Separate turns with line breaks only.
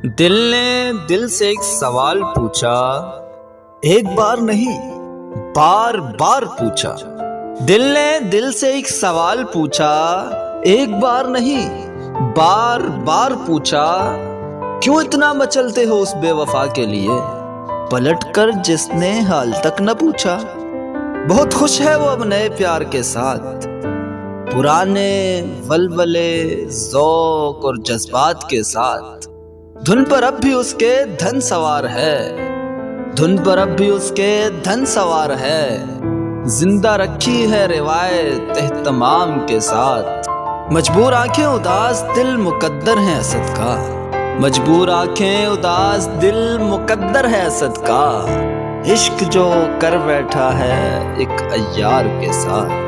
دل نے دل سے ایک سوال پوچھا، ایک بار نہیں بار بار پوچھا۔ دل نے دل سے ایک سوال پوچھا، ایک بار نہیں بار بار پوچھا، کیوں اتنا مچلتے ہو اس بے وفا کے لیے؟ پلٹ کر جس نے حال تک نہ پوچھا۔ بہت خوش ہے وہ اب نئے پیار کے ساتھ، پرانے ولولے ذوق اور جذبات کے ساتھ۔ دھن پر اب بھی اس کے دھن سوار ہے، دھن پر اب بھی اس کے دھن سوار ہے، زندہ رکھی ہے روایت اہتمام کے ساتھ۔ مجبور آنکھیں اداس دل مقدر ہے اسد کا، مجبور آنکھیں اداس دل مقدر ہے اسد کا، عشق جو کر بیٹھا ہے ایک عیار کے ساتھ۔